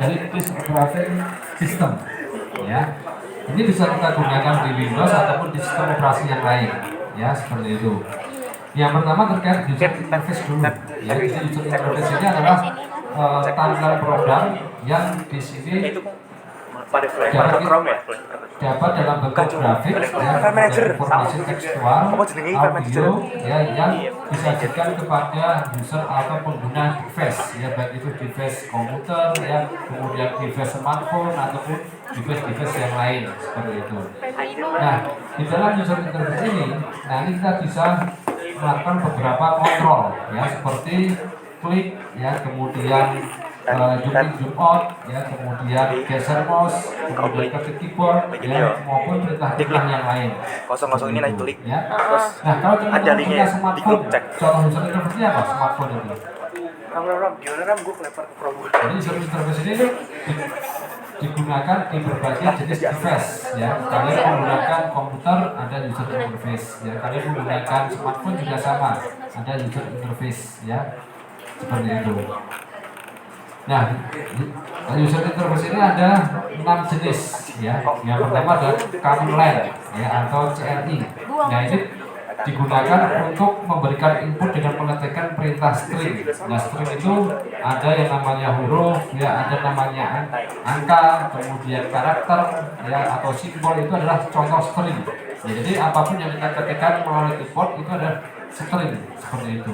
dari disk operating system. Ya, ini bisa kita gunakan di Windows ataupun di sistem operasi yang lain. Ya, seperti itu. Yang pertama terkait user interface dulu. Ya, jadi user interface ini adalah tampilan program yang di sini dapat dalam bentuk grafik, informasi tekstual, audio, ya, yang disajikan kepada user atau pengguna device, ya, baik itu device komputer, ya, kemudian device smartphone ataupun device yang lain seperti itu. Nah, di dalam user interface ini, nah ini kita bisa melakukan beberapa kontrol, ya, seperti klik, ya, kemudian zoom in, zoom out, ya, kemudian geser mouse, kemudian ke keyboard, ya, maupun perintah-perintah yang lain. Kosong ini naik klik, ya. terus Nah, kalau teman-teman punya di smartphone, grup cek. contoh user interface-nya apa? Smartphone itu. Ram, gue kelempar ke promo. Jadi user interface ini digunakan di berbagai jenis device, ya. Kalian menggunakan komputer, ada user interface, ya. Kalian menggunakan smartphone juga sama, ada user interface, ya, seperti itu. Nah, user interface ini ada 6 jenis, ya. Yang pertama adalah command line, ya, atau CLI. Nah, ini digunakan untuk memberikan input dengan mengetikkan perintah string. Nah, string itu ada yang namanya huruf, ya, ada namanya angka, kemudian karakter, ya, atau simbol. Itu adalah contoh string. Ya, jadi apapun yang kita ketikkan melalui keyboard itu adalah string, seperti itu.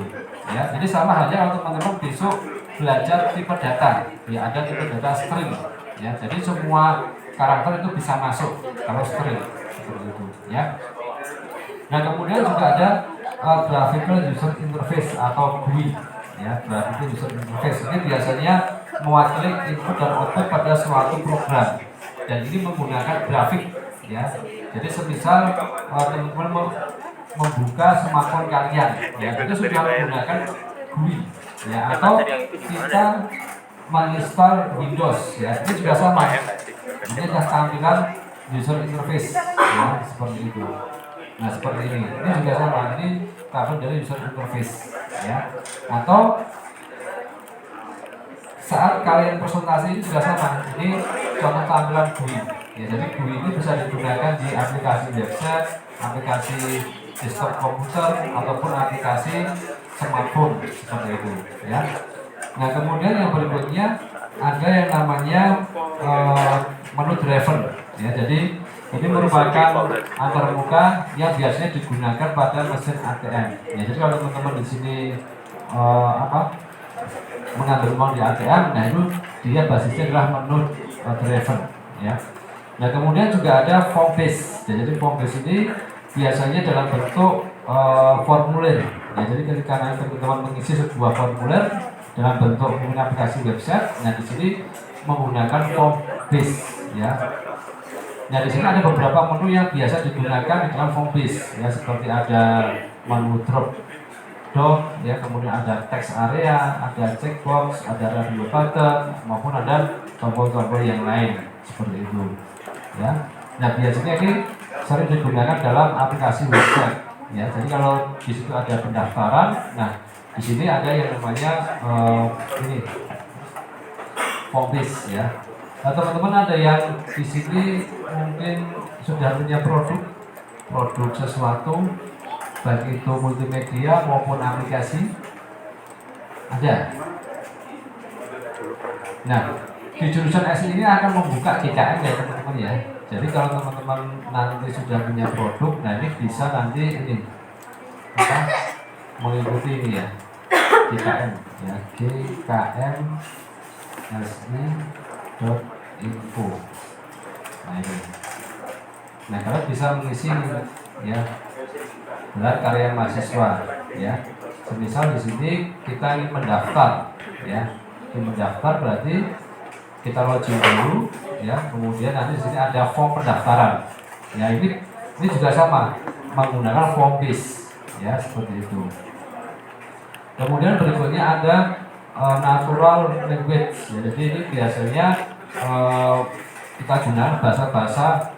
Ya, jadi sama halnya kalau teman-teman besok belajar tipe data, ya, ada tipe data string, ya, jadi semua karakter itu bisa masuk kalau string, seperti itu, ya. Nah, kemudian juga ada graphical user interface atau GUI, ya. Graphical user interface ini biasanya mewakili input dan output pada suatu program, dan ini menggunakan grafik, ya. Jadi semisal teman-teman membuka smartphone kalian, ya, itu sudah menggunakan GUI, ya, atau kita menginstal Windows, ya, ini juga sama. Ini adalah tampilan user interface, ya, seperti itu. Nah, seperti ini juga sama, ini tampilan dari user interface, ya. Atau saat kalian presentasi ini juga sama, ini contoh tampilan GUI, ya. Jadi GUI ini bisa digunakan di aplikasi website, aplikasi desktop komputer, ataupun aplikasi smartphone, seperti itu, ya. Nah, kemudian yang berikutnya ada yang namanya menu driver, ya. Jadi ini merupakan antarmuka yang biasanya digunakan pada mesin ATM, ya. Jadi kalau teman-teman di sini mengambil uang di ATM, nah itu dia basisnya adalah menu driver, ya. Nah, kemudian juga ada form base, ya. Jadi form base ini biasanya dalam bentuk formulir, ya. Jadi ketika nanti teman-teman mengisi sebuah formulir dalam bentuk aplikasi website, nah di sini menggunakan form base, ya. Nah, di sini ada beberapa menu yang biasa digunakan di dalam form base, ya, seperti ada menu drop down, ya, kemudian ada text area, ada checkbox, ada radio button, maupun ada tombol-tombol yang lain seperti itu, ya. Nah, biasanya ini sering digunakan dalam aplikasi website, ya. Jadi kalau di situ ada pendaftaran, nah di sini ada yang namanya ini form base, ya. Nah, teman-teman ada yang di sini mungkin sudah punya produk sesuatu, baik itu multimedia maupun aplikasi, ada. Nah, di jurusan SI ini akan membuka GKM, ya, teman-teman, ya. Jadi kalau teman-teman nanti sudah punya produk, nah ini bisa nanti ini mengikuti ini, ya, GKM, ya, GKM SI.info. Nah, ini. Nah, kalau bisa mengisi, ya, gelar karya mahasiswa, ya. Semisal di sini kita ingin mendaftar, ya. Ingin mendaftar berarti kita login dulu, ya. Kemudian nanti di sini ada form pendaftaran. Ya, ini juga sama menggunakan form base, ya, seperti itu. Kemudian berikutnya ada natural language, ya. Jadi ini biasanya kita gunakan bahasa-bahasa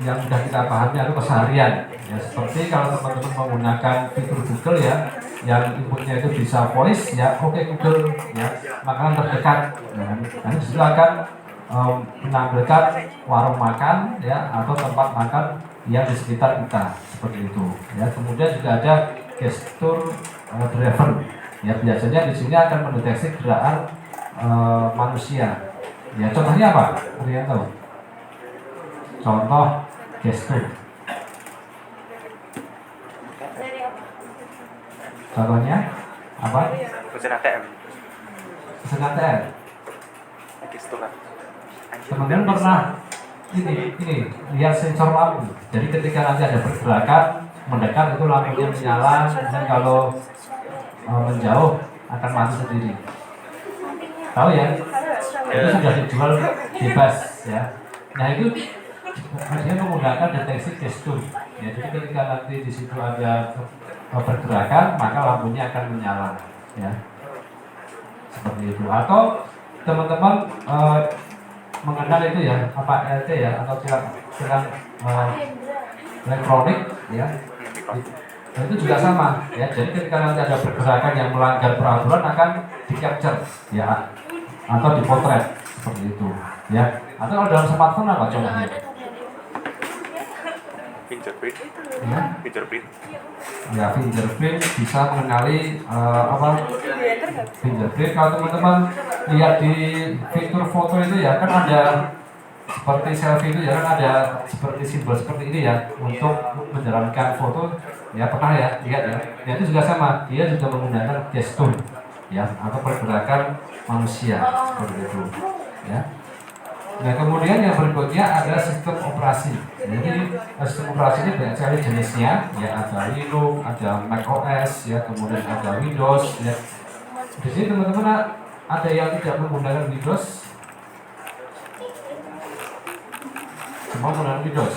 yang sudah kita pahami atau keseharian. Ya, seperti kalau teman-teman menggunakan fitur Google ya, yang inputnya itu bisa voice ya, oke Google ya, makanan terdekat. Nanti disitu akan menampilkan warung makan ya atau tempat makan yang di sekitar kita seperti itu. Ya, kemudian juga ada gestur driver. Ya, biasanya di sini akan mendeteksi gerakan manusia. Ya, contohnya apa? Kalian tahu? Contoh gestur. Contohnya apa? Mesin ATM. Mesin ATM. Gestur kan. Teman-teman pernah ini lihat sensor lampu. Jadi ketika nanti ada pergerakan mendekat itu lampunya menyala, dan kalau menjauh akan mati sendiri. Tahu ya? Itu sudah dijual bebas ya. Nah itu dia menggunakan deteksi gestur. Ya, jadi ketika nanti di situ ada pergerakan maka lampunya akan menyala. Ya, seperti itu. Atau teman-teman mengenal itu ya apa LT ya atau tilang elektronik ya. Nah, itu juga sama ya. Jadi ketika nanti ada pergerakan yang melanggar peraturan akan di-capture ya atau dipotret seperti itu ya. Atau kalau dalam smartphone apa contohnya? Fingerprint. Ya, Fingerprint. ya fingerprint bisa mengenali fingerprint. Kalau teman-teman lihat di fitur foto itu ya kan ada seperti selfie itu ya kan ada seperti simbol seperti ini ya untuk menjalankan foto ya, pernah ya lihat ya. Ya itu juga sama, dia juga menggunakan gestur ya atau pergerakan manusia seperti itu ya. Nah kemudian yang berikutnya adalah sistem operasi. Jadi sistem operasi ini banyak sekali jenisnya ya, ada Linux, ada macOS ya, kemudian ada Windows ya. Di sini teman-teman ada yang tidak menggunakan Windows, semua menggunakan Windows.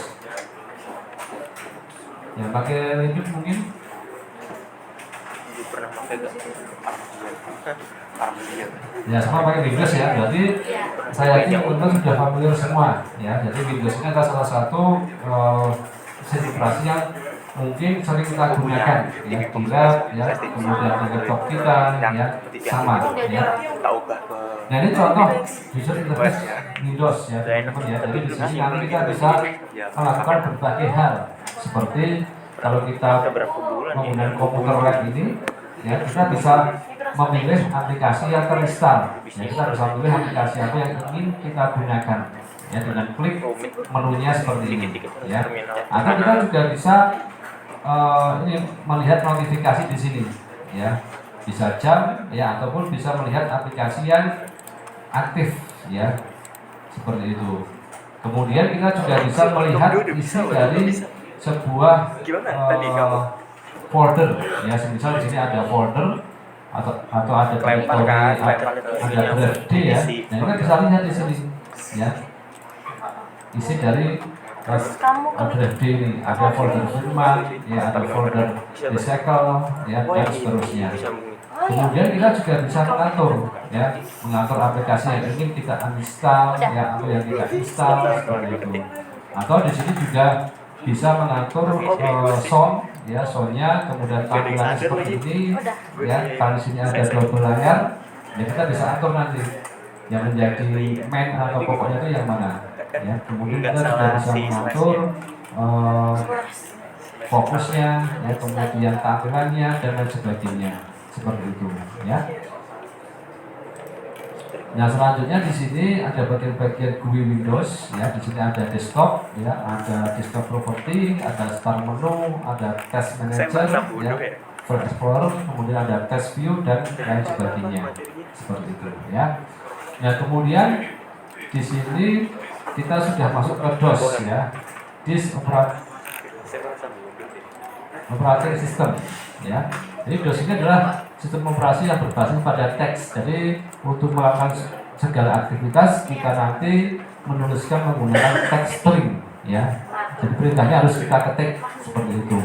Yang pakai Linux mungkin? Pernah pakai gak? Ya semua pakai Windows ya, berarti saya yakin teman-teman sudah familiar semua ya. Jadi Windows ini adalah salah satu sistem operasi yang mungkin sering kita gunakan ya di lab ya, kemudian di laptop kita ya sama ya. Nah ini contoh user interface Windows ya teman-teman ya. Jadi di sini nanti kita bisa melakukan berbagai hal seperti kalau kita menggunakan komputer web ini ya, kita bisa memilih aplikasi yang terinstall ya, kita bisa memilih aplikasi apa yang ingin kita gunakan ya dengan klik menunya seperti ini ya. Atau kita juga bisa ini melihat notifikasi di sini ya, bisa jam ya ataupun bisa melihat aplikasi yang aktif ya seperti itu. Kemudian kita juga bisa melihat isi dari sebuah folder ya, misal di sini ada folder atau ada direktori ada drive D ya. Nah kita bisa lihat di sini ya isi dari drive D ini, ada folder firman ya, ada folder recycle ya dan seterusnya. Kemudian kita juga bisa mengatur aplikasi yang ingin kita uninstall ya atau yang kita install seperti itu. Atau di sini juga bisa mengatur sound ya, soundnya, kemudian tampilannya seperti ini ya. Kalau di sini ada double layar ya, kita bisa atur nanti yang menjadi main atau pokoknya itu yang mana ya. Kemudian kita juga bisa mengatur fokusnya ya, kemudian tampilannya dan lain sebagainya seperti itu ya. Nah selanjutnya di sini ada bagian-bagian GUI Windows ya. Di sini ada desktop ya, ada desktop property, ada start menu, ada task manager ya, file explorer, kemudian ada task view dan lain sebagainya seperti itu ya. Nah kemudian di sini kita sudah masuk ke DOS ya, disk operating system ya. Jadi DOS ini adalah sistem operasi yang berbasis pada teks. Jadi untuk melakukan segala aktivitas kita nanti menuliskan menggunakan teks string ya. Jadi perintahnya harus kita ketik seperti itu.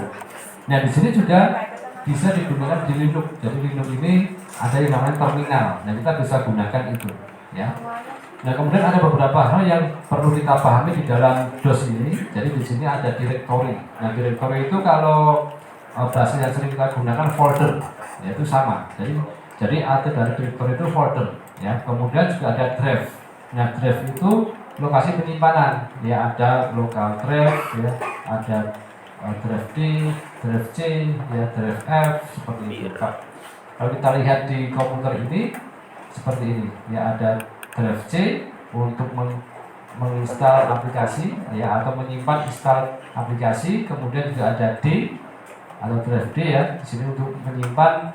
Nah di sini juga bisa digunakan di Linux. Jadi Linux ini ada yang namanya terminal. Nah kita bisa gunakan itu ya. Nah, kemudian ada beberapa hal yang perlu kita pahami di dalam DOS ini. Jadi di sini ada directory. Nah, directory itu kalau bahasa yang sering kita gunakan folder, yaitu sama. Jadi arti dari directory itu folder. Ya, kemudian juga ada drive. Nah, drive itu lokasi penyimpanan. Ya, ada local drive, ya, ada drive D, drive C, ya, drive F, seperti itu. Kalau kita lihat di komputer ini seperti ini, ya, ada drive C untuk menginstal aplikasi, ya, atau menyimpan install aplikasi. Kemudian juga ada D atau drive D, ya, di sini untuk menyimpan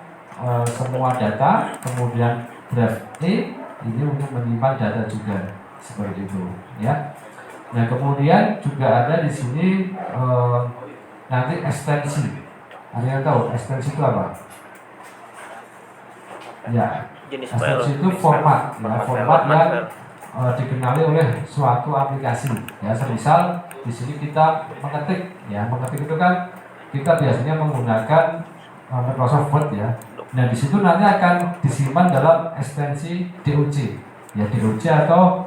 semua data. Kemudian drive E ini untuk menyimpan data juga, seperti itu, ya. Nah, kemudian juga ada di sini nanti ekstensi. Ada yang tahu ekstensi itu apa? Ya, ekstensi itu format, ya, format yang dikenali oleh suatu aplikasi. Ya, semisal di sini kita mengetik, ya, mengetik itu kan kita biasanya menggunakan Microsoft Word, ya. Nah, di situ nanti akan disimpan dalam ekstensi DOC, ya, DOC atau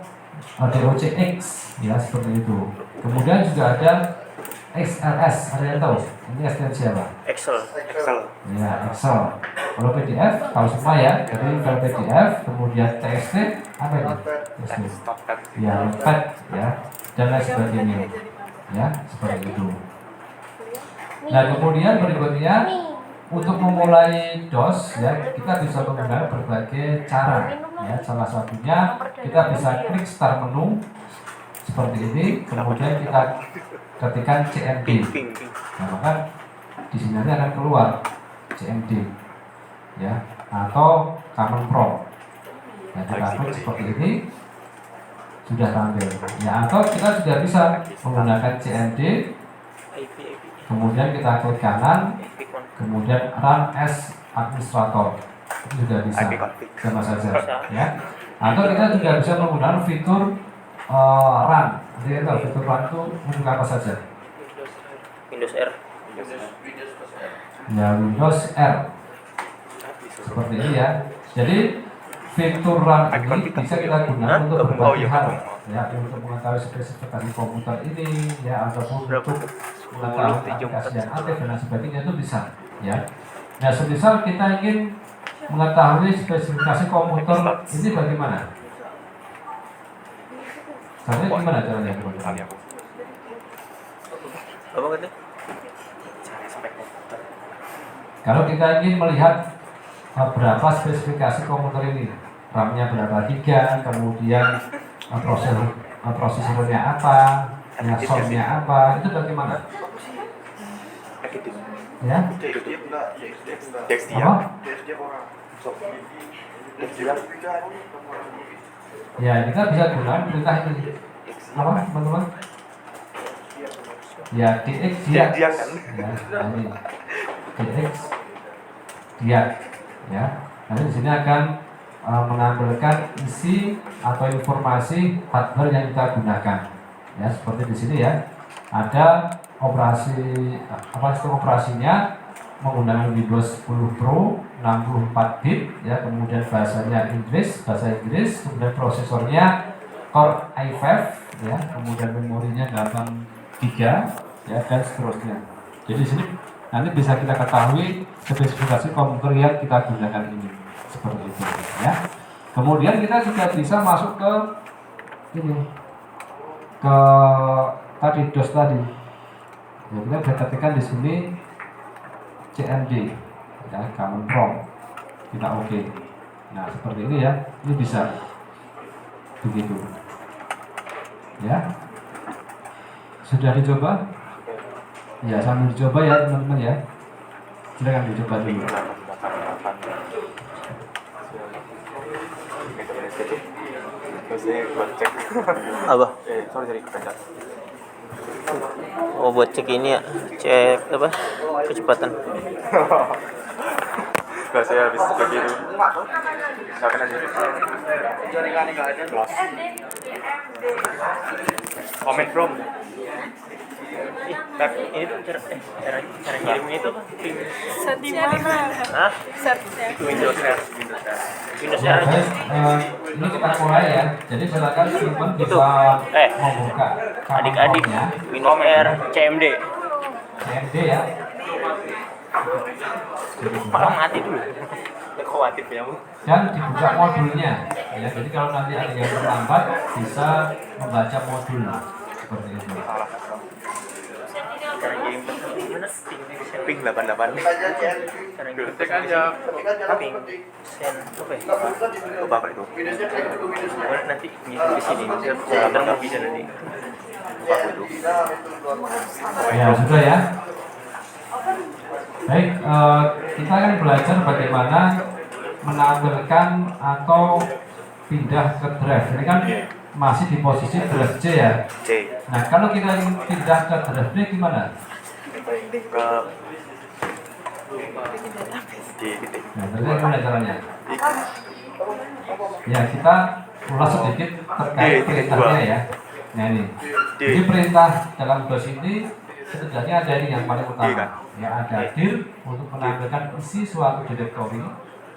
DOCX, ya, seperti itu. Kemudian juga ada XLS, ada yang tahu? Ini ekstensi apa? Excel. Ya, Excel. Kalau PDF, tahu semua, ya. Jadi kalau PDF, kemudian TXT, apa ini? TXT. Ya, Notepad, ya, dan lain sebagainya. Ya, seperti itu. Nah, kemudian berikutnya untuk memulai DOS, ya, kita bisa menggunakan berbagai cara, ya. Salah satunya kita bisa klik start menu seperti ini, kemudian kita ketikkan CMD. Nah, maka di sini nanti akan keluar CMD, ya, atau command prompt. Nah, kita klik seperti ini, sudah tampil, ya. Atau kita juga bisa menggunakan CMD, kemudian kita klik kanan, kemudian run as administrator, itu juga bisa, sama saja, ya. Atau kita juga bisa menggunakan fitur run. Jadi tahu fitur run itu untuk apa saja? Windows R. Ya, Windows R, seperti ini, ya. Jadi fitur run ini bisa kita gunakan untuk berbagai hal, ya, untuk mengetahui spesifikasi komputer ini, ya, ataupun untuk mengetahui aplikasi yang aktif dan sebagainya, itu bisa, ya. Nah, semisal kita ingin mengetahui spesifikasi komputer ini bagaimana? Caranya gimana caranya? Apa kata? Kalau kita ingin melihat berapa spesifikasi komputer ini, RAM-nya berapa, 3, kemudian prosesornya apa, ya, sound-nya apa, itu bagaimana? Ya? Apa? Ya, kita bisa gunakan perintah ini. Apa, teman-teman? Ya, DX dia. Ya, ini. DX dia, ya. Nanti di sini akan menampilkan isi atau informasi hardware yang kita gunakan, ya, seperti di sini, ya. Ada sistem operasinya menggunakan Windows 10 Pro 64 bit, ya, kemudian bahasa Inggris, kemudian prosesornya Core i5, ya, kemudian memorinya 8 GB, ya, dan seterusnya. Jadi di sini nanti bisa kita ketahui spesifikasi komputer yang kita gunakan ini, seperti itu, ya. Kemudian kita juga bisa masuk ke ini, ke tadi DOS tadi. Ya, kita bisa ketikkan di sini CMD, ya, command prompt, kita oke. Nah, seperti ini, ya, ini bisa begitu, ya. Sudah dicoba? Ya, sambil dicoba, ya, teman-teman, ya. Silakan dicoba dulu. Apa? Sorry, kepencet. Oh, buat cek ini, ya, cek apa? Kecepatan. Gak, saya habis begitu. Siapin aja. Close. Comment from. Ini tuh cara ngirimnya itu apa? Set di mana? Hah? Setnya. Windows R. Windows Ya, R aja. baik, ini kita mulai ya. Jadi silakan teman bisa membuka Adik-adik command-nya. Windows R CMD. CMD ya. Malah mati dulu. Khawatir ya, Bu. Dan dibuka modulnya ya. Jadi kalau nanti ada yang terlambat bisa membaca modul seperti itu. Cara ngirim mana? Ping 88. Cara ngirim Cek aja. ping send apa ya? Coba apa itu? Oh, nanti ngirim di sini. Saya nggak bisa nanti. Apa itu? Ya sudah ya. Baik, kita akan belajar bagaimana menampilkan atau pindah ke drive. Ini kan masih di posisi drive C ya. C. Nah, kalau kita ingin pindah ke drive B gimana? Ke di titik. Nah, berarti gimana caranya? Ya, kita ulas sedikit terkait perintahnya ya. Nah ini, jadi perintah dalam DOS ini setidaknya ada ini yang paling utama. Ya, ada dir untuk menampilkan isi suatu direktori.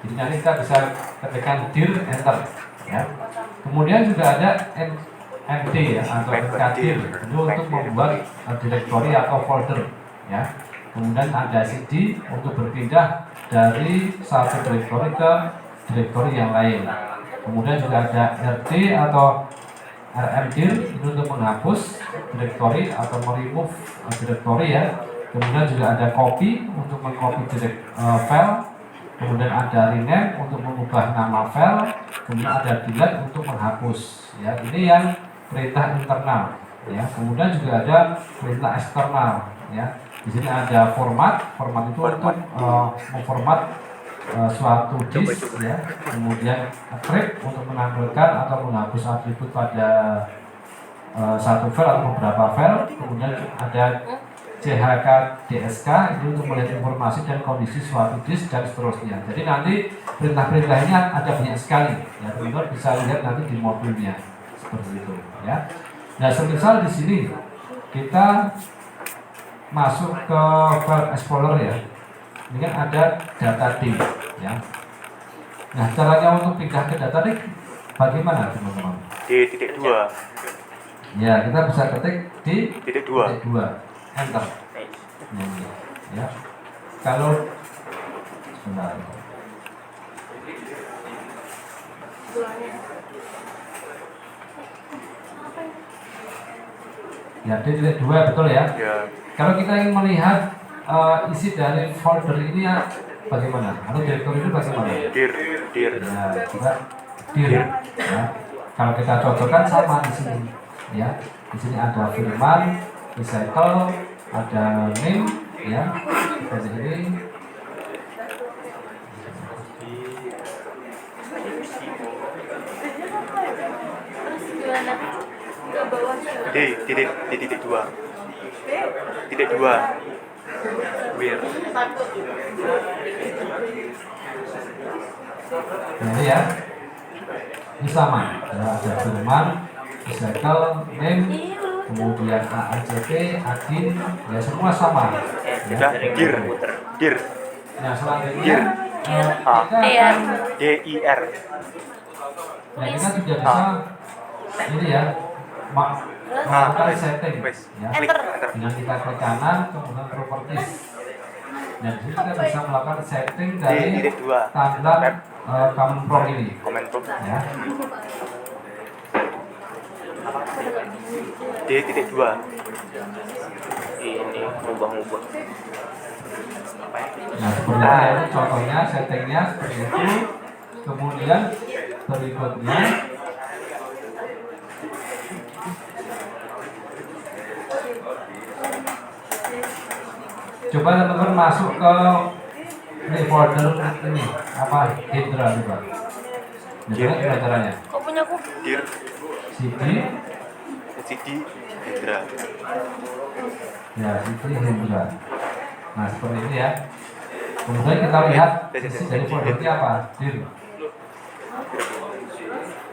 Jadi nanti kita bisa ketikkan dir enter. Ya. Kemudian juga ada md ya atau mkdir itu untuk membuat direktori atau folder. Ya. Kemudian ada cd untuk berpindah dari satu direktori ke direktori yang lain. Kemudian juga ada rt atau rmdir itu untuk menghapus direktori atau meremove direktori ya. Kemudian juga ada copy untuk mengcopy file. Kemudian ada rename untuk mengubah nama file. Kemudian ada delete untuk menghapus. Ya, ini yang perintah internal. Ya, kemudian juga ada perintah eksternal. Ya, di sini ada format. Format itu untuk memformat suatu disk. Ya, kemudian attribute untuk menampilkan atau menghapus atribut pada satu file atau beberapa file. Kemudian ada CHK DSK itu untuk melihat informasi dan kondisi suatu disk dan seterusnya. Jadi nanti perintah-perintahnya ada banyak sekali. Ya, teman-teman bisa lihat nanti di modulnya seperti itu. Ya. Nah, semisal di sini kita masuk ke file explorer ya. Ini kan ada data D. Ya. Nah, caranya untuk pindah ke data D bagaimana teman-teman? Di titik 2. Ya, kita bisa ketik di Titik 2. titik 2. Enter. Ini, ya. Kalau sebentar. Ya, di titik 2 betul ya. Ya. Kalau kita ingin melihat isi dari folder ini ya bagaimana? Atau direktori itu bagaimana? Dir. Ya, kita dir. Ya. Kalau kita cocokkan sama di sini, ya. Di sini ada firman, recycle, ada name, ya. Seperti ini. Di titik 2. Titik 2. Wir. Nah, ini ya. Ini sama. Ya, ada firman, recycle, name, kemudian AACP, admin, ya semua sama. Sudah dir. Dir. Nah, selanjutnya Dir. kita akan DIR. nah, kita sudah bisa ini ya melakukan setting ya. Dengan kita klik kanan kemudian properties. Nah, di sini kita bisa melakukan setting Di dari titik 2. tampilan command prompt ini Komen tuh. ya. Di titik 2. Ini ngubah-ngubah. Nah, seperti itu ya, ini contohnya settingnya seperti itu. Kemudian berikutnya coba teman-teman masuk ke ini folder ini apa Hydra juga. Gimana caranya? Kok punya aku? Dir. CD CD. Hydra. ya CD Hydra. Nah seperti ini ya. Kemudian kita lihat isi dari foldernya apa? Dir.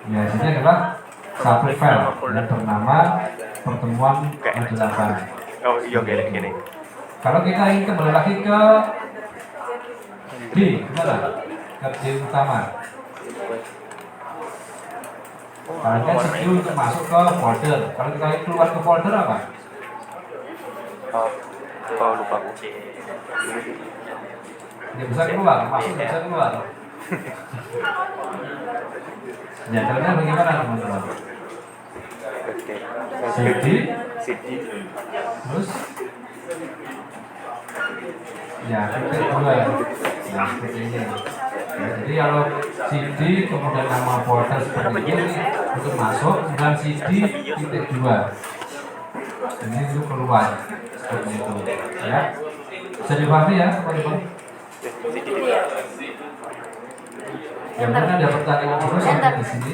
Ya ini adalah satu file yang bernama pertemuan 8. Oh iya gini. Kalau kita ingin kembali lagi ke D, gimana? Ke D utama. Kalau kan CD untuk masuk ke folder. Kalau kita ingin keluar ke folder apa? Oh lupa aku. Dia bisa keluar, masuk bisa keluar. Ya, caranya bagaimana teman-teman? Oke. CD, CD. terus ya titik dua, nah seperti ini. Ya, jadi kalau CD kemudian nama folder seperti ini untuk masuk, kemudian CD titik dua, ini untuk keluar seperti itu. Ya, bisa dipahami ya teman-teman. Yang mana ada pertanyaan terus sampai di sini?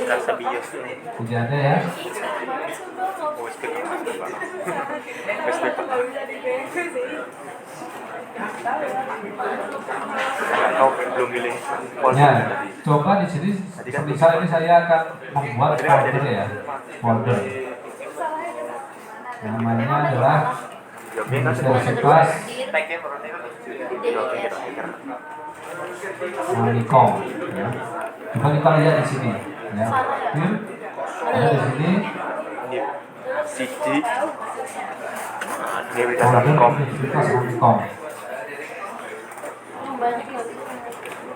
Rasa bias. Tidak ada ya? Oh, belum pilih. Ya, coba di sini misal ini saya akan membuat folder ya, folder. Namanya adalah Universitas Unicom. Ya. Coba kita lihat di sini. Ya, ada di sini CD. folder Universitas Unicom.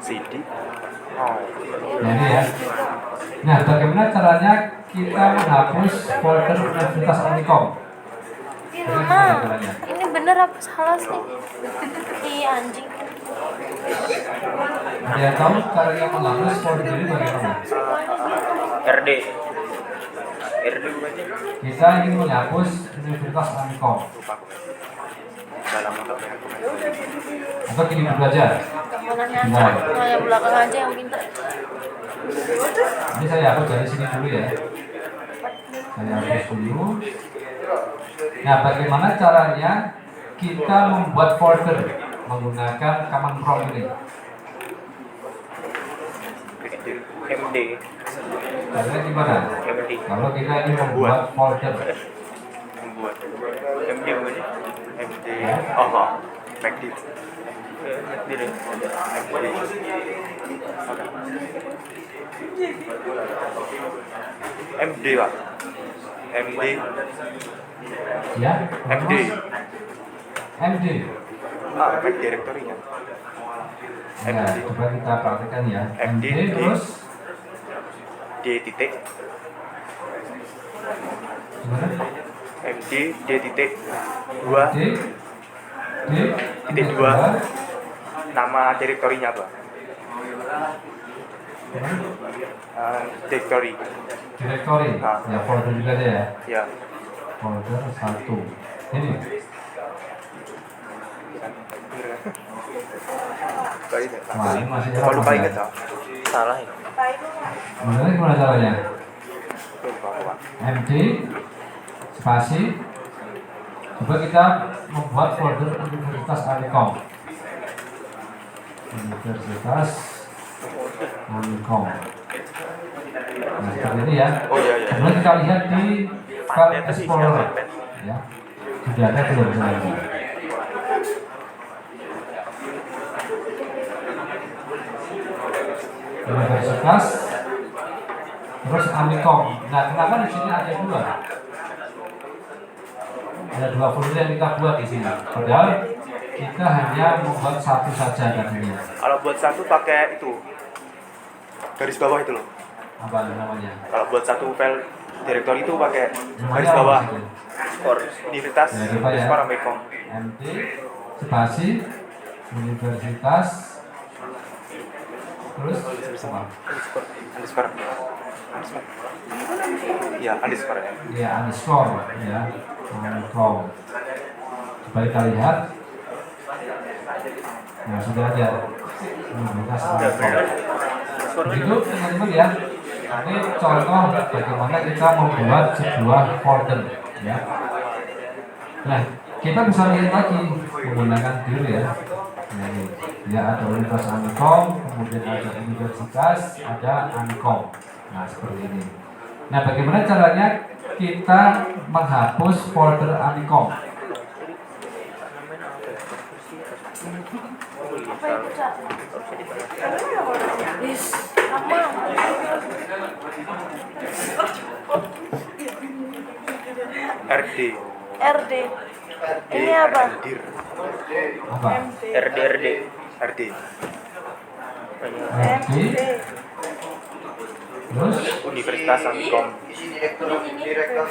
CD. Oh. Nah, ini ya. Nah, bagaimana caranya kita menghapus folder Universitas Unicom? Mama, ini bener apa salah sih? Ih anjing. Ada yang tahu caranya menghapus folder ini bagaimana? RD bukannya? Kita ingin menghapus Universitas Unicom. Dalam untuk Atau gini dulu aja. Nah, yang belakang aja yang pintar. Ini saya hapus dari sini dulu ya. Saya hapus dulu. Nah, bagaimana caranya kita membuat folder menggunakan command prompt ini? MD. Caranya gimana? MD. Kalau kita ingin membuat folder, Membuat. MD bukannya? MD. Oh. MD. MD deh. MD Pak. MD. ya? MD. MD. Mac directory-nya. Ya, coba kita praktekkan ya. MD, MD terus D titik. gimana? MD D titik 2 D titik 2. Nama direktorinya apa? Directory. Directory. Ya, folder juga ada ya. Ya. Folder 1. Ini. Wah, ini masih Kalau lupa ya. ingat tak? Salah ini. Sebenarnya gimana caranya? Lupa aku Pak. MD spasi. Coba kita membuat folder Universitas Unicom. Universitas Unicom. Nah, seperti ini ya. Oh iya. Kemudian kita lihat di file explorer. Ya. Sudah ada belum sebenarnya? Universitas terus Unicom. Nah, kenapa di sini ada dua? Ada dua folder yang kita buat di sini. Padahal kita hanya membuat satu saja tadinya. Kalau buat satu pakai itu garis bawah itu loh. Apa namanya? Kalau buat satu file directory itu pakai Namanya garis apa bawah. di situ? Universitas Ya, coba ya. Semarang Mekom. MD spasi Universitas terus sama. Underscore. Ya, underscore ya. Ya, underscore ya. Unicom. Coba kita lihat. Nah, sudah ada Universitas Unicom. Begitu teman-teman ya. Ini contoh bagaimana kita membuat sebuah folder ya. Nah, kita bisa lihat lagi menggunakan dir ya. Nah, ini. Ya, ada Universitas Unicom, kemudian ada universitas, ada Unicom. Nah, seperti ini. Nah, bagaimana caranya kita menghapus folder Amikom. Apa itu, Cak? Is, lama. RD. RD. Ini apa? Apa? RD RD. RD. RD. Terus Universitas Amikom.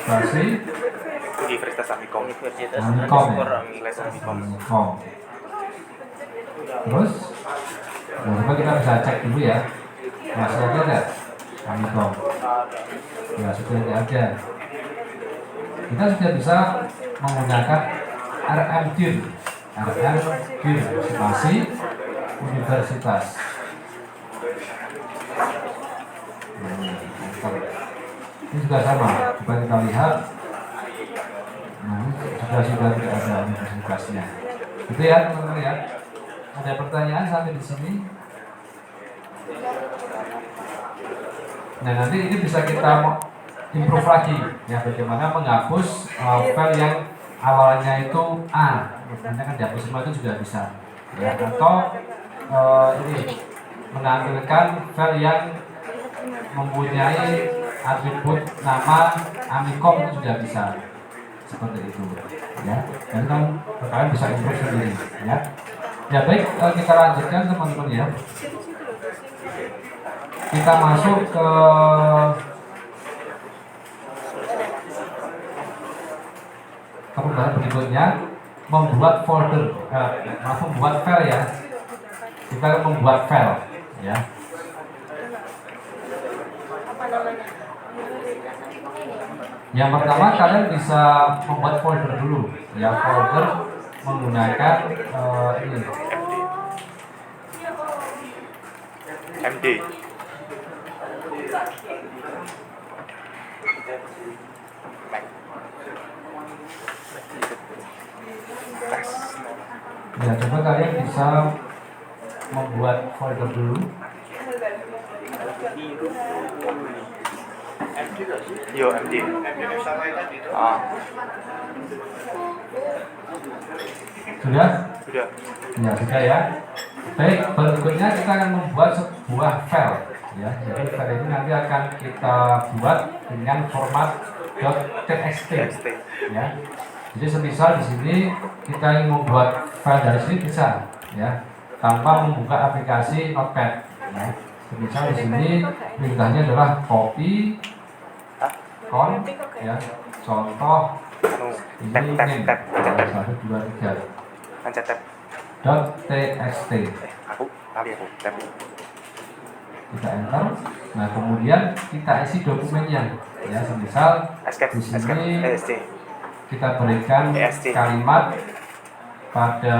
versi Universitas Amikom. Universitas Amikom. Amikom. Amikom. Terus, coba kita bisa cek dulu ya. Masih ada nggak Amikom? Ya sudah tidak ada. Kita sudah bisa menggunakan RMDIR, spasi universitas. Ini juga sama. Coba kita lihat. Nah, ini sudah tidak ada universitasnya. Itu ya teman-teman ya. Ada pertanyaan sampai di sini? Nah, nanti ini bisa kita improve lagi ya, bagaimana menghapus file yang awalnya itu A, nanti kan dihapus semua itu juga bisa ya, atau ini menampilkan file yang mempunyai atribut nama Amikom itu juga bisa seperti itu ya, dan kan kalian bisa improve sendiri ya. Ya baik, kita lanjutkan teman-teman ya. Kita masuk ke pembahasan berikutnya, membuat folder, membuat file ya. Kita membuat file ya. Apa namanya? Yang pertama kalian bisa membuat folder dulu ya, folder menggunakan ini MD. ya, coba kalian bisa membuat folder dulu. Yo MD. Ah, Sudah? sudah. Ya sudah ya. Baik, berikutnya kita akan membuat sebuah file ya. Jadi file ini nanti akan kita buat dengan format .txt ya. Jadi semisal di sini kita ingin membuat file dari sini bisa ya, tanpa membuka aplikasi Notepad ya. Semisal di sini perintahnya adalah copy ya, contoh ini Tab. 1 2 3 Pencet tab. .txt. Aku tab. Kita enter. Nah, kemudian kita isi dokumennya ya, semisal Escape. di sini ESC. kita berikan ESC. kalimat pada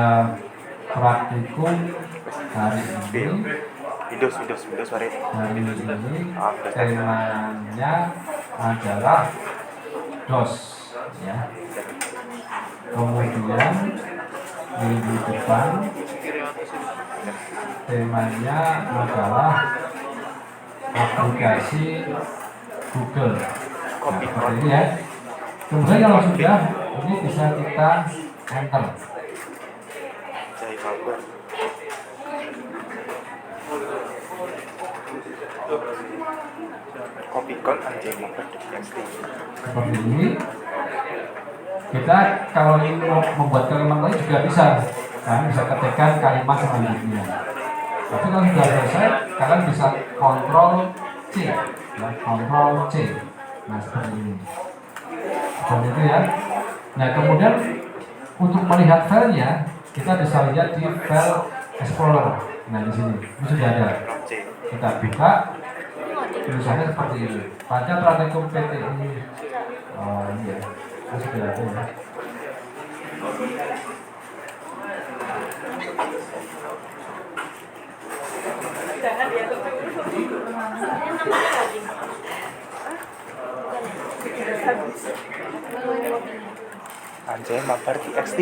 praktikum hari ini. Windows mari. Hari ini temanya adalah DOS ya. Kemudian minggu depan temanya adalah aplikasi Google. Nah, seperti ini ya. Kemudian kalau sudah, ini bisa kita enter. Jai Faber. Copycon anjing .txt. Seperti ini. Kita kalau ingin membuat kalimat lain juga bisa. Kalian bisa ketikkan kalimat selanjutnya. Tapi kalau sudah selesai, kalian bisa Ctrl C, ya, Ctrl C. Nah, seperti ini. Seperti itu ya. Nah, kemudian untuk melihat filenya, kita bisa lihat di file Explorer. Nah, di sini ini sudah ada. Kita buka, tulisannya seperti ini. Pada praktikum PTI. Oh iya, ini sudah ada ya. Anjay mabar TXT.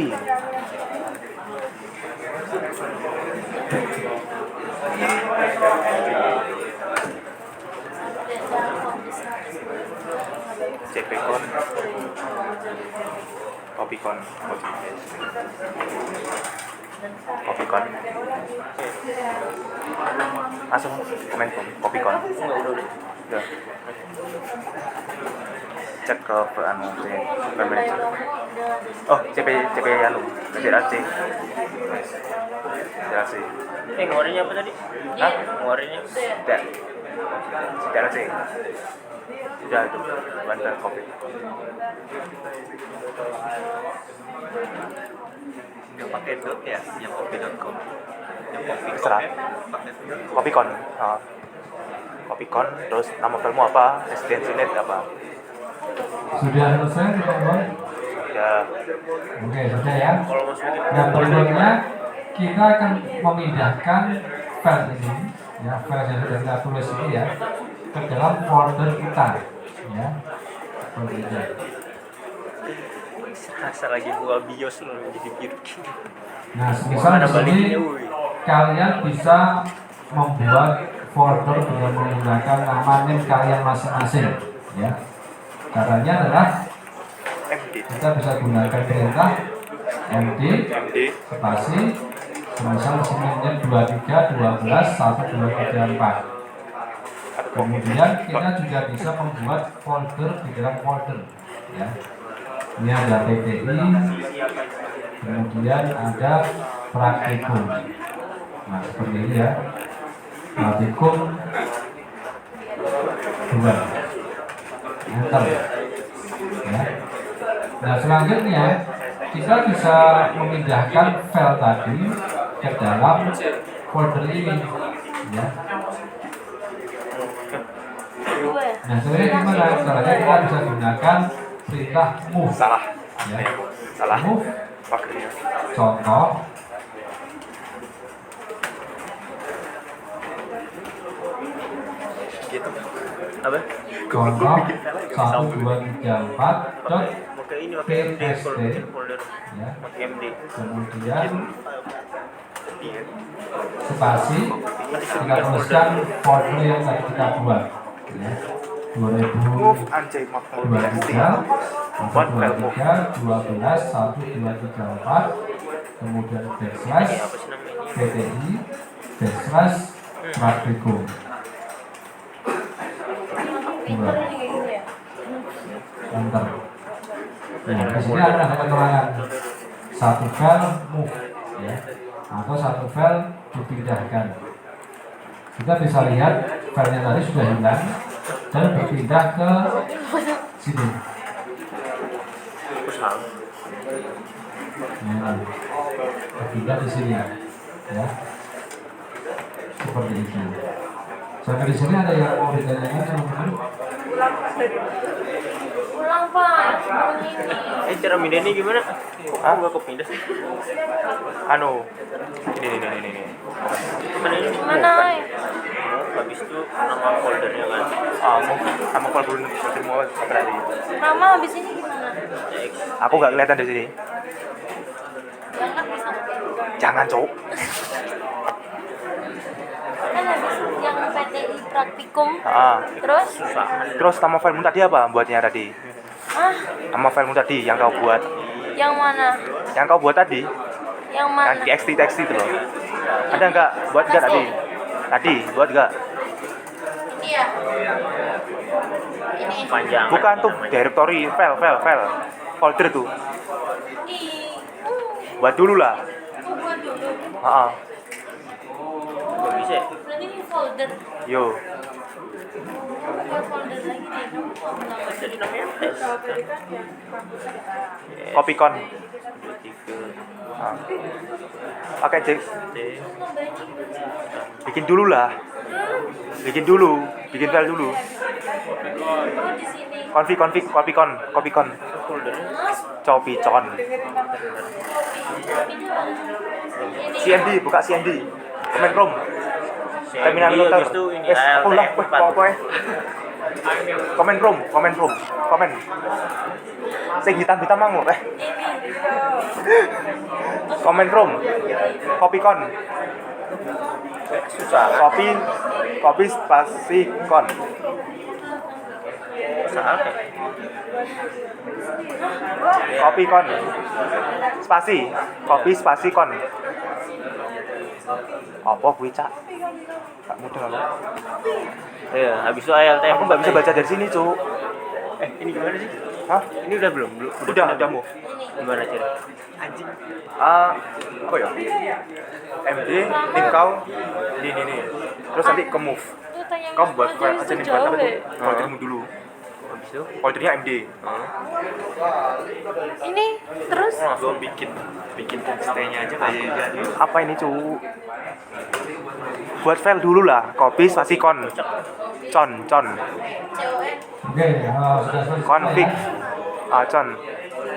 CP-Con, Copy-Con, Copy-Con. Langsung komen Copy-Con. Udah. Cek ke anu manager. Oh, CP anu, CRC. CRC. Ngeluarinnya apa tadi? Hah? Ngeluarinnya? Tidak. CRC. Sudah itu, bantal Covid. Yang pakai dot ya, yang copy.com. Yang copy Terserah. pakai Copy-Con. Copy-Con, terus nama filmmu apa? Residency net apa? Sudah selesai teman-teman? Ya, Oke, sudah ya. kalau masukin Yang berikutnya kita akan memindahkan file ini, ya file yang sudah kita tulis ini ya, ke dalam folder kita, ya. Seperti ini. rasa lagi buah bios loh jadi biru gini. Nah, misal di sini kalian bisa membuat folder dengan menggunakan nama name kalian masing-masing, ya. Caranya adalah MD. kita bisa gunakan perintah md MD. spasi semisal semuanya 23 12 1 2 3 4. Kemudian kita juga bisa membuat folder di dalam folder, ya. Ini ada PTI, kemudian ada praktikum. Nah, seperti ini ya. Praktikum 2. Enter. Ya. Nah, selanjutnya kita bisa memindahkan file tadi ke dalam folder ini, ya. Nah, sebenarnya gimana? Caranya kita bisa gunakan perintah move. Salah. Ya. Salah. Move. Pakainya. Contoh. Gitu. Apa? Contoh 1 2 3 4 dot Pakai ini pakai MD folder. ya. Pakai MD. Kemudian spasi kita tuliskan folder yang tadi kita buat, ya. 2000 Move anjay makmur 23 Buat file move. 12 1 2 3 4 kemudian backslash Apa sih namanya ini? PTI backslash praktikum. Enter. Nah, di sini ada keterangan satu file move, ya, atau satu file dipindahkan. Kita bisa lihat filenya tadi sudah hilang dan berpindah ke sini. Aku salah. Nah, berpindah di sini, ya, seperti itu. Sampai di sini ada yang mau ditanyakan, teman-teman? Ulang pak, sebelum ini. Cara mindahnya gimana? Kok nggak kepindah sih? Anu. Ini. Mana ini? Mana? Habis itu nama foldernya kan. Move sama folder semua berarti. Nama habis ini gimana? X. Aku nggak kelihatan di sini. Jangan bisa. Jangan, Cok. Kan habis yang PTI praktikum. Terus? Susah. Terus nama filemu tadi apa buatnya tadi? Ah, Nama filemu tadi yang kau buat. yang mana? Yang kau buat tadi, Yang yang mana? di TXT itu loh. Ada nggak? Buat nggak tadi? Tadi buat nggak? Iya. Ini. Panjang. Bukan tuh directory file folder tuh. Ih. Buat dulu lah. Aku buat dulu. Nggak bisa ya? Berarti ini folder. Yo. Buat folder lagi deh. Kamu mau nama Jadi namanya tes. Copy-Con. 23 Pakai J. D. Bikin dulu lah. Bikin file dulu. Oh, di sini. Copy-Con. Foldernya Mas, Copy-Con. ini. CMD, buka CMD. Command Room. Terminal CMD, Luther. habis itu ini Aku lah, ALT4. pokoknya. Command Room. Comment. Sing hitam mang lho, Command Room. Copy-Con. susah. Copy spasi con. Salah. Kopi kon. Spasi. Kopi spasi kon. Apa kuwi, Cak? Gak mudah aku. Ya, habis itu ALTM. Aku nggak bisa baca dari sini, Cuk. Ini gimana sih? Hah? Ini udah belum? Udah move. Gimana cara? Anjing. Apa ya? MD, tingkau di ini. Terus nanti ke move. Itu tanya Kamu buat Mas kayak Mas aja nih jauh apa tuh? ya. Foldermu dulu. Habis itu Foldernya MD. Ini terus langsung bikin stay-nya aja kayak jadi. Apa ini, Cuk? Buat file dulu lah. Copy spasi con. Con. Oke, sudah selesai Config. ya. Con.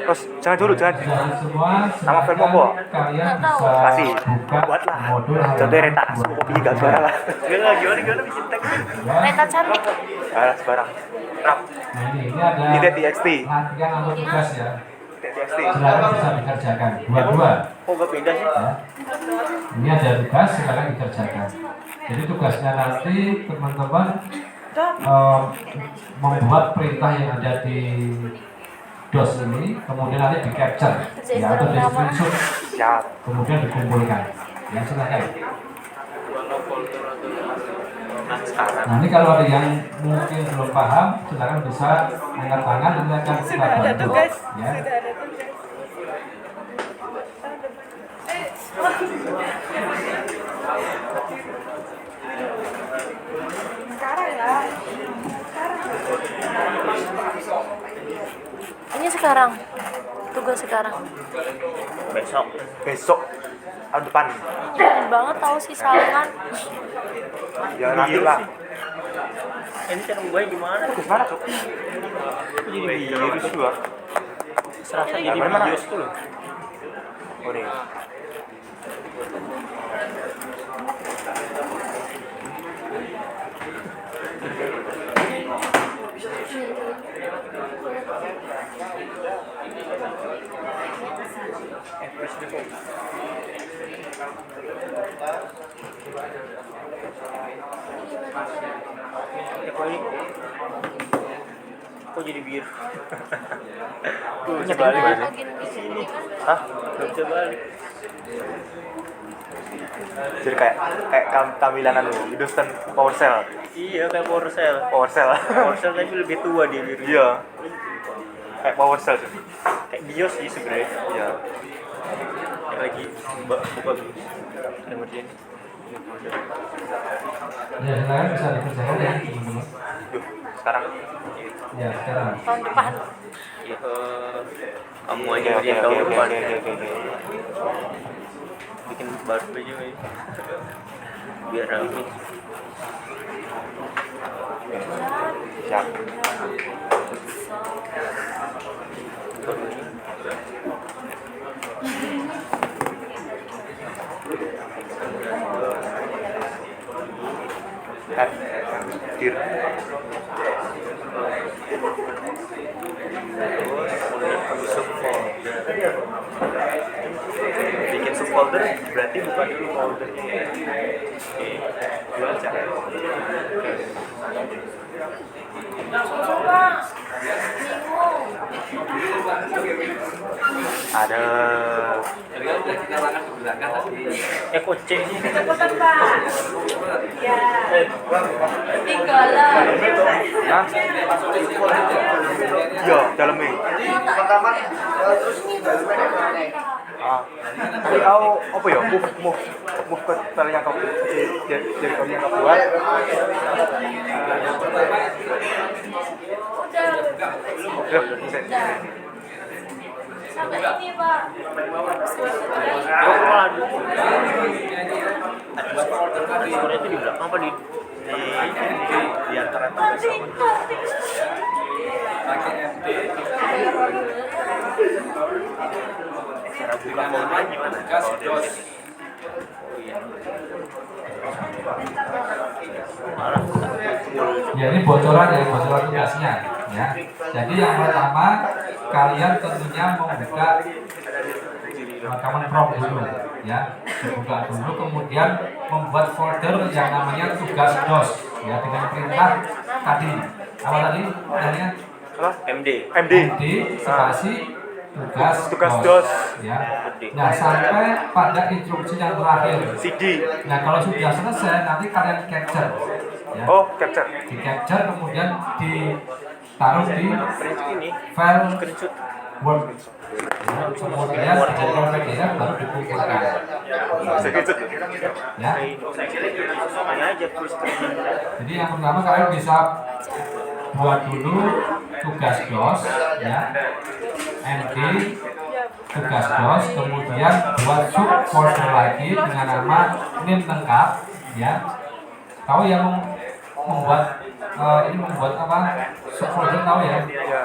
Terus jangan dulu, jangan. Sudah semua. Nama filmmu silakan apa? Kalian Nggak tahu. bisa Kasih. buka Buatlah. modul halaman Contohnya reta. 20. Kopi gak suara lah. Gimana bikin tag? Ya. Reta cantik. Sembarang. Nah ini ada Ini TXT. latihan atau tugas ya. TXT. Silakan bisa dikerjakan dua-dua. Kok gak pindah sih? Ya. Ini ada tugas, silakan dikerjakan. Jadi tugasnya nanti teman-teman membuat perintah yang ada di DOS ini, kemudian nanti di capture ya, atau di screenshot, Siap. kemudian dikumpulkan. Ya silakan. Nah ini kalau ada yang mungkin belum paham, silakan bisa angkat tangan dan akan kita bantu. Ya. Ini sekarang. Tugas sekarang. Besok tahun depan. Cepet banget tahu sih salingan. Ya nanti lah. Ini cara gue gimana? Tugas mana, Cuk? Jadi virus Dua. serasa jadi Mana? virus tuh loh. Oh nih. Kok ini? Kok jadi bir? Tuh, Ini coba balik. Lagi di sini kan. Hah? Gak bisa balik. Jadi kayak tampilan anu Indostan PowerShell. Iya, kayak PowerShell. PowerShell. PowerShell tapi lebih tua dia virus. Iya. Kayak PowerShell sih. Kayak BIOS sih sebenarnya. Iya. Yang lagi buka emergen. Ya silakan bisa dikerjakan ya teman-teman. Duh, sekarang. Ya sekarang. Tahun depan. Ya, kamu aja Oke. yang tahun depan. Oke. Bikin baru aja ya. Biar rame. Siap. Dir. Bikin subfolder berarti bukan dulu foldernya. Oke, jual cara. Ada. Kucing. Hah? Iya, dalamnya. Nanti kau apa ya? Move ke file yang kau dari kau yang kau buat. Udah, bisa. Sampai ini Pak. Suaranya itu di belakang apa di antara tugas sama. Cara buka folder gimana? Malah Ya ini bocoran tugasnya ya. Jadi yang pertama kalian tentunya membuka rekaman prompt dulu ya, dibuka dulu, kemudian membuat folder yang namanya tugas DOS ya dengan perintah tadi Apa tadi? Namanya Apa? MD. MD. MD spasi tugas DOS. ya. Nah, sampai pada instruksi yang terakhir. CD. Nah, kalau sudah selesai nanti kalian capture ya. Oh, capture. Di capture kemudian ditaruh di Ini file screenshot. Word. Ya, kemudian dijadikan PDF baru dikumpulkan. Screenshot. Ya. Ini aja full screen. Jadi yang pertama kalian bisa buat dulu tugas DOS ya. MD tugas DOS, kemudian buat subfolder lagi dengan nama name lengkap ya. Tahu yang membuat ini membuat apa? Subfolder tahu ya? Ya.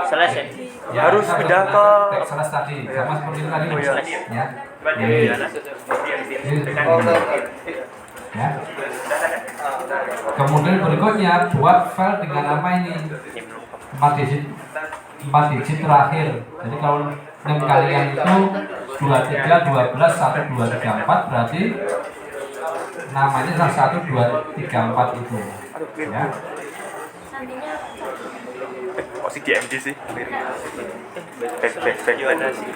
Selesai. Ya, Harus kita pindah sudah ke- teks salah tadi, sama seperti itu tadi. iya. Ya. Ya. Kemudian berikutnya buat file dengan nama ini 4 digit terakhir. Jadi kalau name kalian itu 23 12 1 2 3 4 berarti namanya salah 1 2 3 4 itu. Ya. Nantinya Oh, si DMD sih. Back. Gimana sih?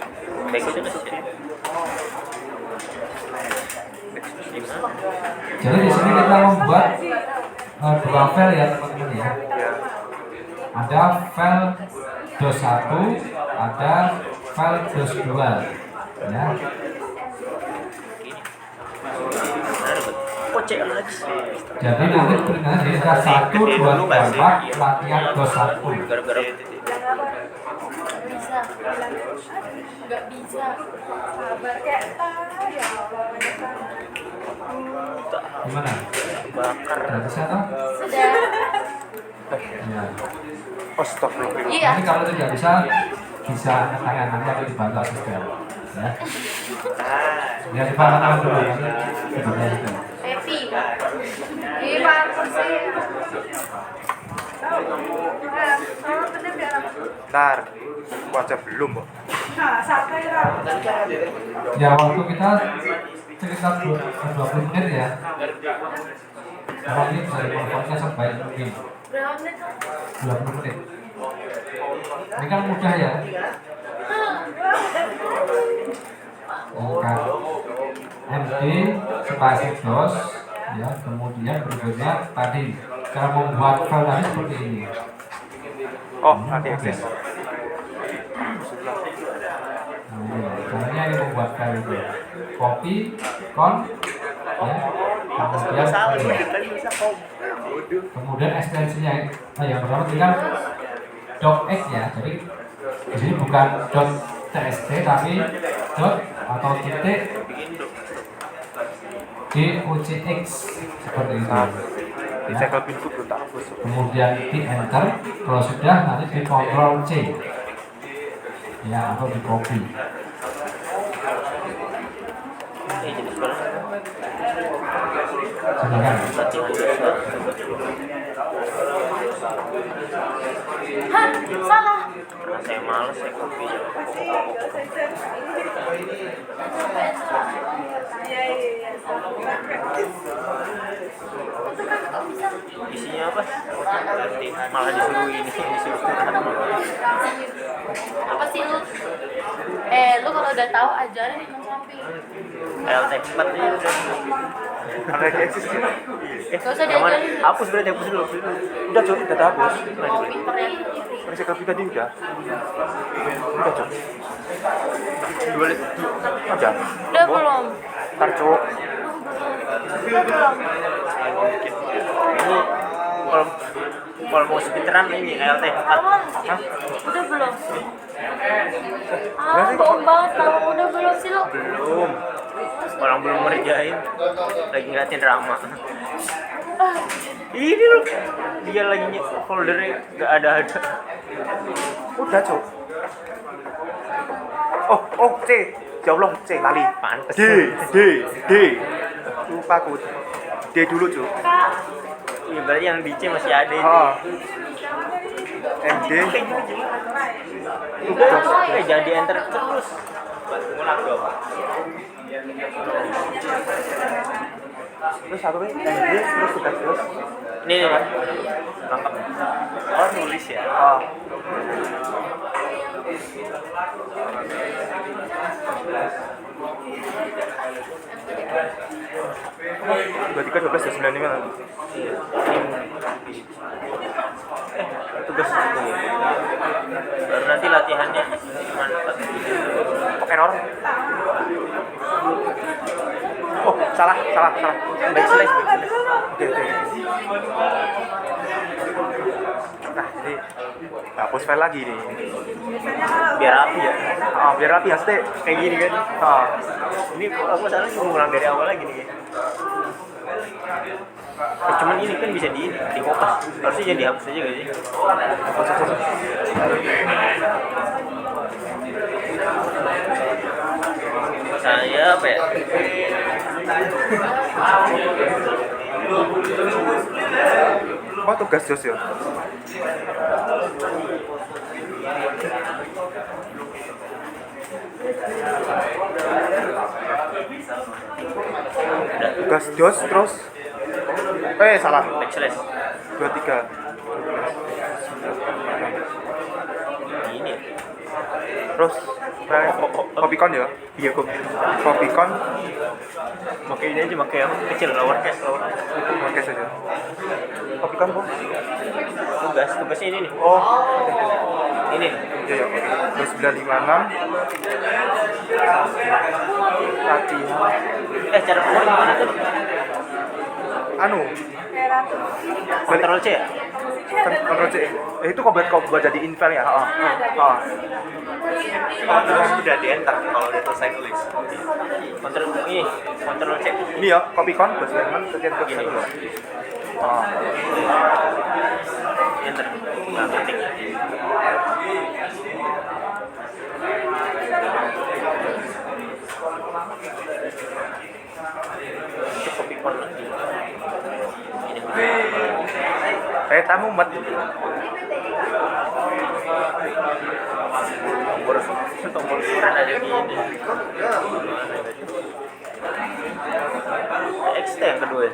Baik itu sih. Jadi di sini kita membuat dua file ya teman-teman ya. Ya. Ada file DOS 1, ada file DOS 2 ya. Kocek lagi. Jadi nanti tulisannya jadi ada 1 2 3 4 latihan DOS 1. Gara-gara bisa. Nggak bisa. Sabar kayak ya Allah. Gimana? bakar. Udah bisa toh? Sudah. Ya. Astagfirullah. Iya. Nanti kalau tidak bisa tangan nanti akan dibantu asisten ya. Ya coba tangan dulu nanti dibantu asisten. Happy. Iya, bagus sih. Ntar, baca belum, Mbak. Ya waktu kita sekitar 20 menit ya. Kalau ini bisa dipotongnya sebaik mungkin Berapa menit tuh? 20 menit. Ini kan mudah ya. Bukan MD spasi DOS ya, kemudian berikutnya tadi cara membuat file tadi seperti ini. Oh, nanti akses. Caranya ini membuat file itu copy, con, ya, kemudian ekstensinya yang pertama tinggal .x ya, jadi di sini bukan .txt tapi dot atau titik .docx seperti itu. Di Ya. cycle pintu belum tak hapus. Kemudian di enter, kalau sudah nanti di Ctrl C ya atau di copy. Ini jadi sekolah. Silakan. Hah, salah. Karena saya males saya kopi. Isinya apa? Nanti malah disuruh ini, disuruh Apa sih lu? Lu kalau udah tahu ajarin di samping. LT 4 aja udah. Karena dia eksis ya. Gak usah Yang mana? diajarin. Hapus berarti hapus dulu. Udah, Cok, udah tak hapus. Oh, pinternya ini. Ini cycle pintu tadi udah. Udah, Cok. Dua lit. Udah. Udah belum? Ntar, Cok. Udah belum? Ini kalau mau sepinteran ini LT 4. Aman. Udah belum? Ah, bohong banget kamu. Udah belum sih lu? Belum. Orang belum ngerjain. Lagi ngeliatin drama. Ini loh. Dia lagi foldernya nggak ada. Udah, Cok. Oh, C. Ya Allah, C lali. Pantes. D. Lupa aku. D dulu, Cok. Kak. Iya berarti yang di C masih ada ini. MD. Udah, jadi enter terus. Ngulang dong. Terus satu MD terus tugas terus. Ini lengkap. Oh nulis ya. Oh. Dua tiga 12 ya 9 ini mana? Tugas itu ya. Baru nanti latihannya mantap. Pakai orang. Oh, salah. Backslash. Oke. Nah, jadi hapus file lagi nih. Biar rapi ya. Biar rapi ya, Ste. Kayak gini kan. Ini aku salah ngulang dari awal lagi nih. Cuman ini kan bisa di kopas. Harusnya jadi dihapus aja gak sih? Saya apa ya? Oh, tugas Jos ya. Tugas Jos terus. Salah. Backslash. 23. Ini ya? Terus Copycon ya? Iya kok. Copycon Pakai ini aja, pakai yang kecil, lowercase. pakai saja. Copycon Bu. Tugasnya ini nih. Oh, Ini. iya. 2956. Latihan. Cara keluar gimana tuh? Anu, Ctrl C ya? Ctrl C. Itu kok buat jadi infile ya? Sudah di enter kalau udah selesai nulis. Ctrl C. Ini ya, Copycon bos kan kemudian ke Gini. sini. Enter. Nah, ketik. Itu Copycon lagi. Ini. Tamu mat. Tombol surat ada di ini. XT yang kedua.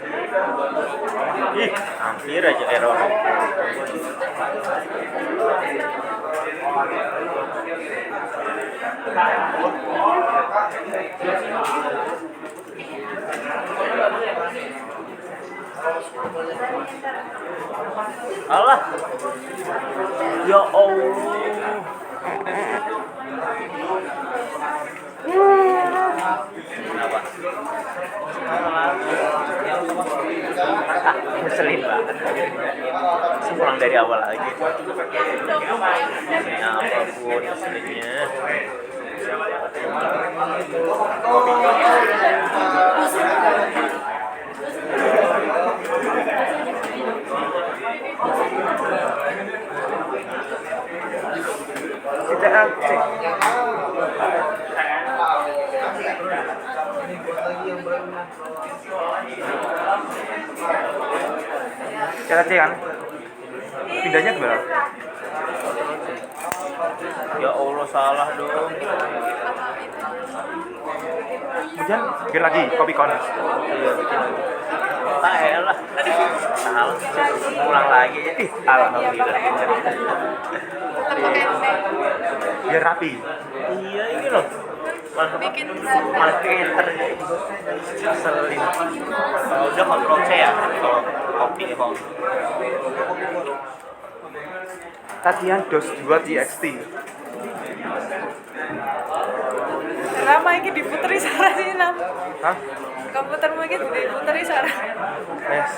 Ih, hampir aja error. Alah. Ya Allah. Kenapa? Ngeselin banget. Masih pulang dari awal lagi. Ya apapun ngeselinnya. Cara C kan? Pindahnya gimana? Ya Allah salah dong. Kemudian bikin lagi Copycon. Iya bikin lagi. Lah. Salah. Ulang lagi. Alhamdulillah. Biar rapi. Iya ini loh. Malah bikin enter. Ngeselin. Kalau udah Ctrl C ya. Kalau copy ya kalau. Latihan DOS 2 TXT. Lama ini diputeri Sarah sih Nam. Hah? Komputermu ini diputeri Sarah. Yes.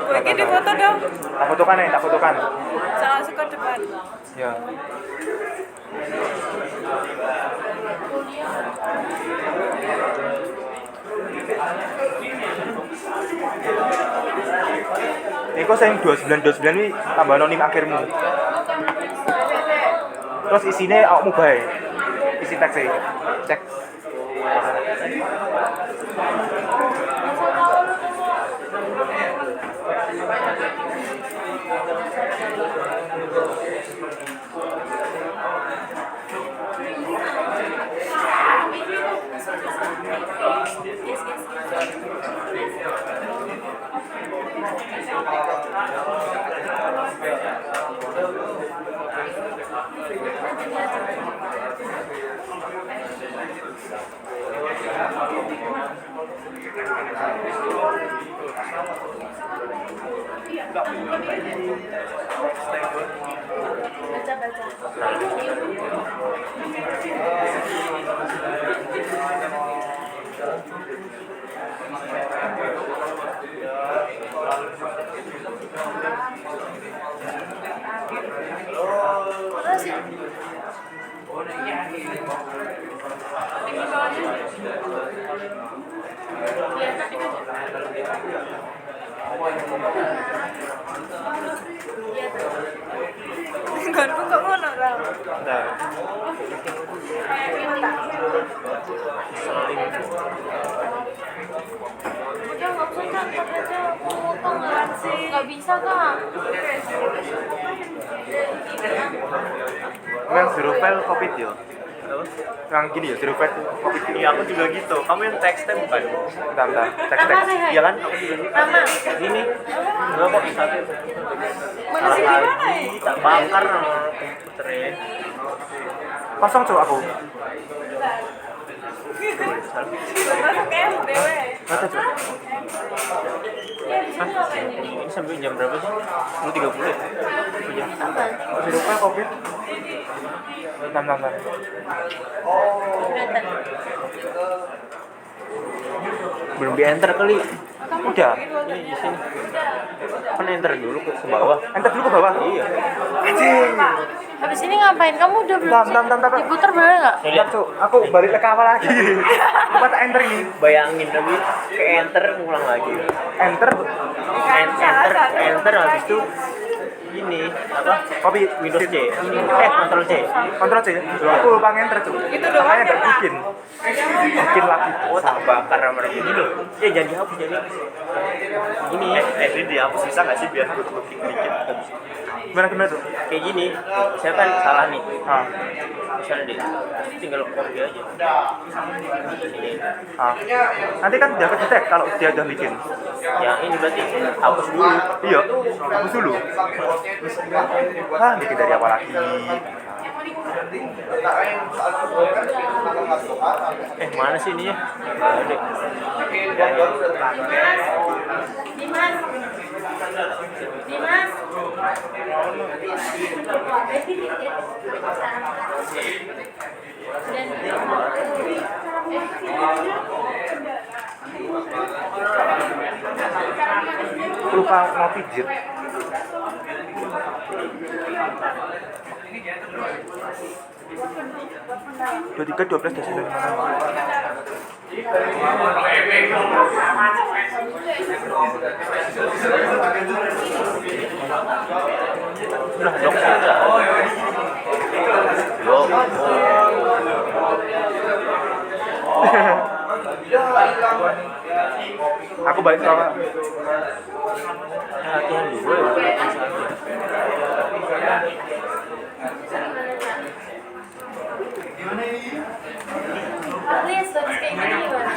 Ini difoto dong. Tak fotokan ya, tak fotokan. Jangan suka depan. Ya. Ini kok saya 2929 ini tambah anonim akhirmu. Terus isinya awakmu bae. Isi teksnya. Cek. Mana sih? Nggonku kok ngono ra. Bentar. Udah nggak usah cantik aja, aku motong nggak bisa kak. Yang zero file covid ya. Yang gini ya zero file covid. Iya aku juga gitu. Kamu yang teksnya bukan? Bentar. Teks. Nama saya. Iya kan? Aku juga gitu. Nama. Ini enggak kok bisa tuh. Mana sih di mana ya? Tak bakar sama komputernya. Kosong coba aku. Masuk SD we. Ada coba. Ini sampai jam berapa sih? 10.30 ya? Apa? Zero file covid. Bentar. Kelihatan. Belum di enter kali. Udah. Ini di sini. Kan enter dulu ke bawah. Enter dulu ke bawah. Iya. Anjing. Habis ini ngapain? Kamu udah belum sih? Bentar. Diputar boleh nggak? Lihat tuh, aku balik ke awal lagi. Coba tak enter ini. Bayangin tapi ke enter ngulang lagi. Enter Enter habis itu ini apa? copy Windows C. Control C. Kontrol C. Loh, aku lupa enter tuh. Itu doang Makanya ya, nggak Kak? bikin lagi. Oh, tak bakar sama ini loh. Ya jadi hapus jadi. Ini Ini dihapus bisa nggak sih biar gue klik dikit? Gimana tuh? kayak gini. Saya kan salah nih. Ah, Misalnya deh, tinggal copy aja. Ini. ah. Nanti kan dia kedetek kalau dia udah bikin. Ya ini berarti hapus dulu. Iya, hapus dulu. Bikin dari awal lagi. Mana sih ini ya? Dimas. Dimas. Lupa ngopi jit. Dua tiga 12 desember Udah dok sih enggak? Aku balik sama Latihan dulu ya. Lihat stories kayak gini gimana?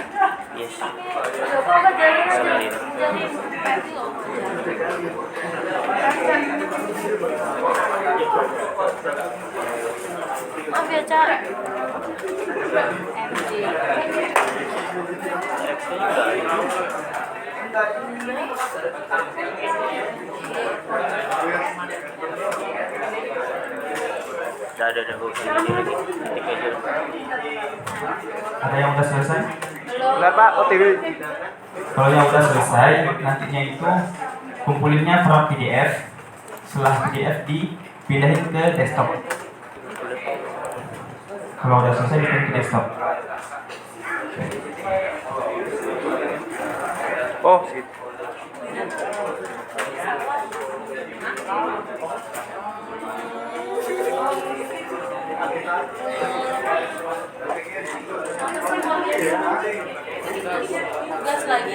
Yes. Coba apa jalin pagi loh. Maaf ya Cak. MJ. Udah gak usah ini lagi. Ketik aja. Ada yang udah selesai? Bentar Pak, OTW. Kalau yang udah selesai, nantinya itu kumpulinnya file PDF. Setelah PDF dipindahin ke desktop. Kalau udah selesai dipindahin ke desktop. Oh, shit. Gas lagi.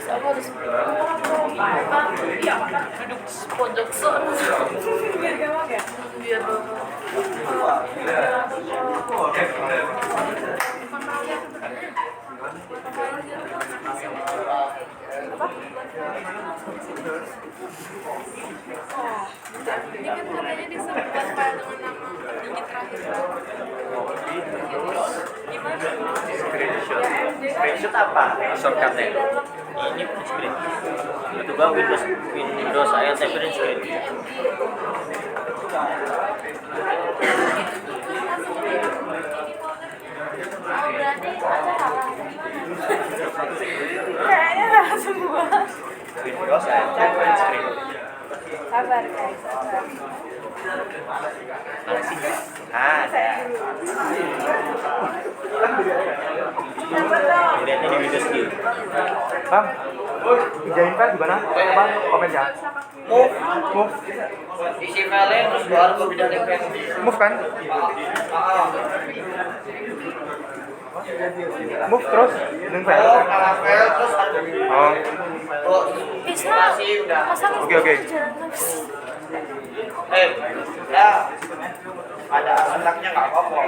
Aku harus duduk pojok sana. Biar apa? Ini kan katanya disuruh buat file dengan nama gigi terakhir. Gimana? Screenshot apa? Shortcutnya. Ini print screen. Itu bang Windows saya print screen. Oh, berarti ada salah. Kayaknya salah semua. Windows saya print screen. Sabar guys, sabar. Mana sih? Ada. Lihatnya di Windows Skill. Bang, pinjamin file gimana? Bang, komennya. Move. Isi file terus baru gue pindah ke Move kan? Move terus, dengan file. file terus Oh, Bisa. udah. Masa Oke. jalan terus? Ya ada anaknya nggak apa-apa.